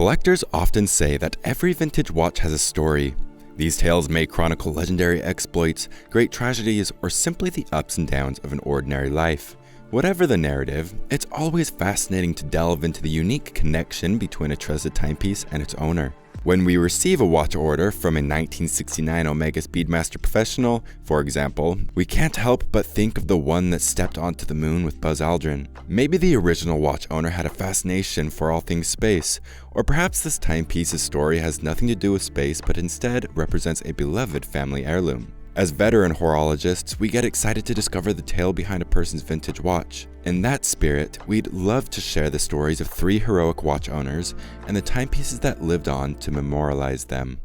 Collectors often say that every vintage watch has a story. These tales may chronicle legendary exploits, great tragedies, or simply the ups and downs of an ordinary life. Whatever the narrative, it's always fascinating to delve into the unique connection between a trusted timepiece and its owner. When we receive a watch order from a 1969 Omega Speedmaster Professional, for example, we can't help but think of the one that stepped onto the moon with Buzz Aldrin. Maybe the original watch owner had a fascination for all things space, or perhaps this timepiece's story has nothing to do with space but instead represents a beloved family heirloom. As veteran horologists, we get excited to discover the tale behind a person's vintage watch. In that spirit, we'd love to share the stories of 3 heroic watch owners and the timepieces that lived on to memorialize them.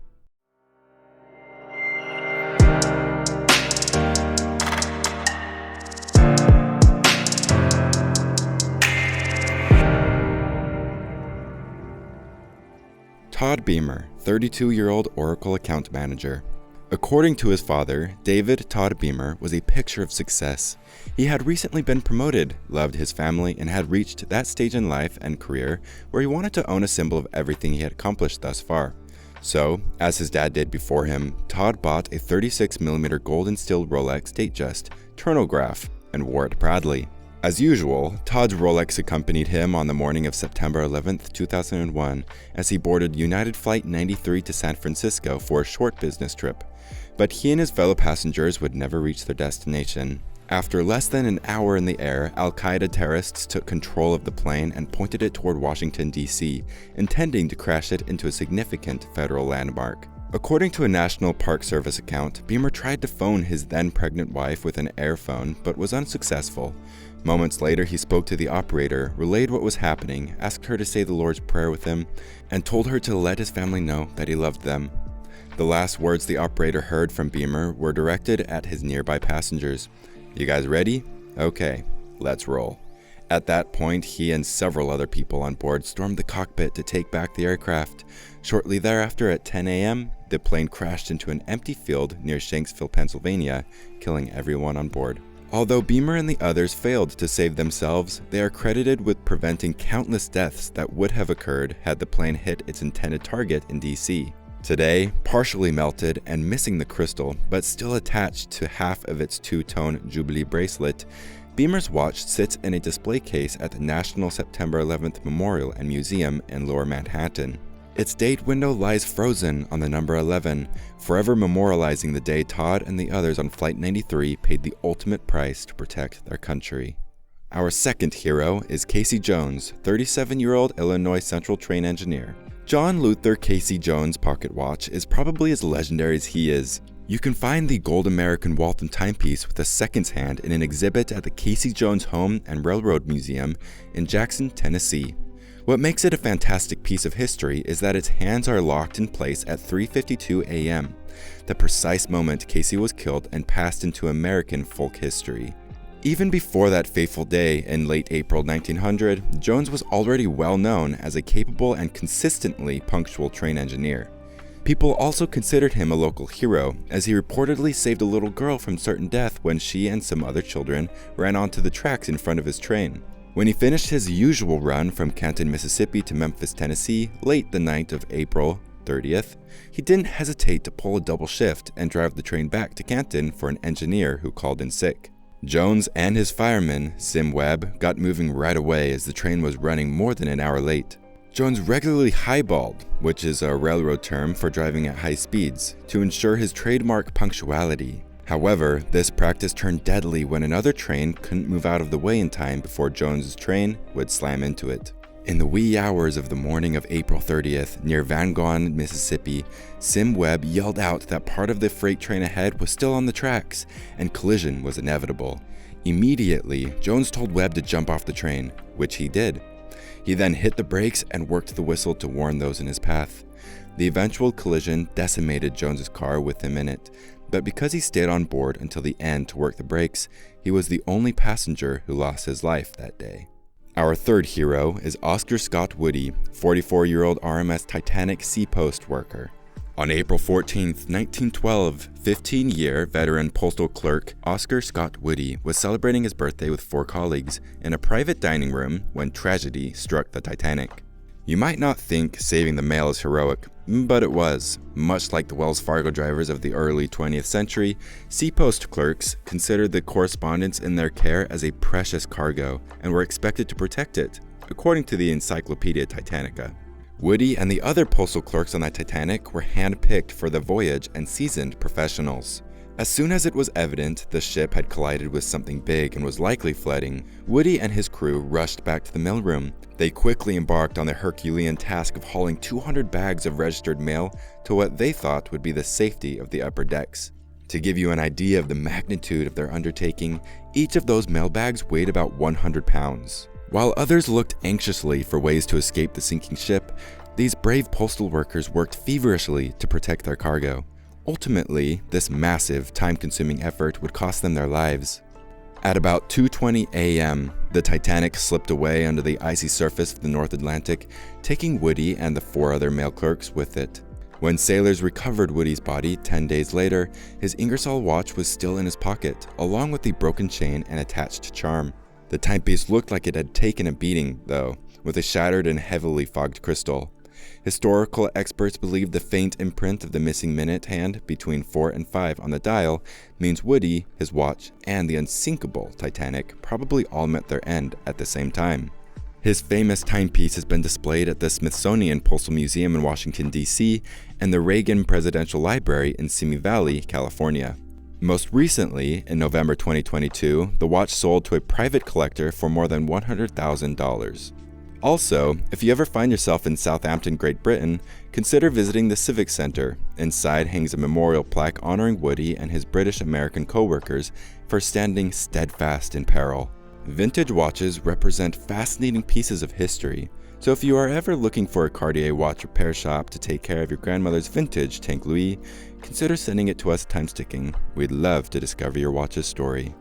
Todd Beamer, 32-year-old Oracle account manager. According to his father, David Todd Beamer was a picture of success. He had recently been promoted, loved his family, and had reached that stage in life and career where he wanted to own a symbol of everything he had accomplished thus far. So, as his dad did before him, Todd bought a 36mm gold instilled Rolex Datejust chronograph and wore it proudly. As usual, Todd's Rolex accompanied him on the morning of September 11, 2001, as he boarded United Flight 93 to San Francisco for a short business trip. But he and his fellow passengers would never reach their destination. After less than an hour in the air, Al-Qaeda terrorists took control of the plane and pointed it toward Washington, D.C., intending to crash it into a significant federal landmark. According to a National Park Service account, Beamer tried to phone his then-pregnant wife with an airphone, but was unsuccessful. Moments later, he spoke to the operator, relayed what was happening, asked her to say the Lord's Prayer with him, and told her to let his family know that he loved them. The last words the operator heard from Beamer were directed at his nearby passengers. "You guys ready? Okay, let's roll." At that point, he and several other people on board stormed the cockpit to take back the aircraft. Shortly thereafter, at 10 a.m., the plane crashed into an empty field near Shanksville, Pennsylvania, killing everyone on board. Although Beamer and the others failed to save themselves, they are credited with preventing countless deaths that would have occurred had the plane hit its intended target in D.C. Today, partially melted and missing the crystal, but still attached to half of its 2-tone Jubilee bracelet, Beamer's watch sits in a display case at the National September 11th Memorial and Museum in Lower Manhattan. Its date window lies frozen on the number 11, forever memorializing the day Todd and the others on Flight 93 paid the ultimate price to protect their country. Our second hero is Casey Jones, 37-year-old Illinois Central train engineer. John Luther Casey Jones' pocket watch is probably as legendary as he is. You can find the gold American Waltham timepiece with a seconds hand in an exhibit at the Casey Jones Home and Railroad Museum in Jackson, Tennessee. What makes it a fantastic piece of history is that its hands are locked in place at 3:52 a.m., the precise moment Casey was killed and passed into American folk history. Even before that fateful day in late April 1900, Jones was already well known as a capable and consistently punctual train engineer. People also considered him a local hero, as he reportedly saved a little girl from certain death when she and some other children ran onto the tracks in front of his train. When he finished his usual run from Canton, Mississippi to Memphis, Tennessee, late the night of April 30th, he didn't hesitate to pull a double shift and drive the train back to Canton for an engineer who called in sick. Jones and his fireman, Sim Webb, got moving right away as the train was running more than an hour late. Jones regularly highballed, which is a railroad term for driving at high speeds, to ensure his trademark punctuality. However, this practice turned deadly when another train couldn't move out of the way in time before Jones's train would slam into it. In the wee hours of the morning of April 30th, near Van Gogh, Mississippi, Sim Webb yelled out that part of the freight train ahead was still on the tracks, and collision was inevitable. Immediately, Jones told Webb to jump off the train, which he did. He then hit the brakes and worked the whistle to warn those in his path. The eventual collision decimated Jones's car with him in it, but because he stayed on board until the end to work the brakes, he was the only passenger who lost his life that day. Our third hero is Oscar Scott Woody, 44-year-old RMS Titanic seapost worker. On April 14, 1912, 15-year veteran postal clerk Oscar Scott Woody was celebrating his birthday with 4 colleagues in a private dining room when tragedy struck the Titanic. You might not think saving the mail is heroic, but it was. Much like the Wells Fargo drivers of the early 20th century, Seapost clerks considered the correspondence in their care as a precious cargo and were expected to protect it, according to the Encyclopedia Titanica. Woody and the other postal clerks on the Titanic were hand-picked for the voyage and seasoned professionals. As soon as it was evident the ship had collided with something big and was likely flooding, Woody and his crew rushed back to the mailroom. They quickly embarked on the Herculean task of hauling 200 bags of registered mail to what they thought would be the safety of the upper decks. To give you an idea of the magnitude of their undertaking, each of those mail bags weighed about 100 pounds. While others looked anxiously for ways to escape the sinking ship, these brave postal workers worked feverishly to protect their cargo. Ultimately, this massive, time-consuming effort would cost them their lives. At about 2:20 a.m., the Titanic slipped away under the icy surface of the North Atlantic, taking Woody and the 4 other mail clerks with it. When sailors recovered Woody's body 10 days later, his Ingersoll watch was still in his pocket, along with the broken chain and attached charm. The timepiece looked like it had taken a beating, though, with a shattered and heavily fogged crystal. Historical experts believe the faint imprint of the missing minute hand between 4 and 5 on the dial means Woody, his watch, and the unsinkable Titanic probably all met their end at the same time. His famous timepiece has been displayed at the Smithsonian Postal Museum in Washington, D.C., and the Reagan Presidential Library in Simi Valley, California. Most recently, in November 2022, the watch sold to a private collector for more than $100,000. Also, if you ever find yourself in Southampton, Great Britain, consider visiting the Civic Centre. Inside hangs a memorial plaque honoring Woody and his British-American co-workers for standing steadfast in peril. Vintage watches represent fascinating pieces of history, so if you are ever looking for a Cartier watch repair shop to take care of your grandmother's vintage Tank Louis, consider sending it to us times ticking. We'd love to discover your watch's story.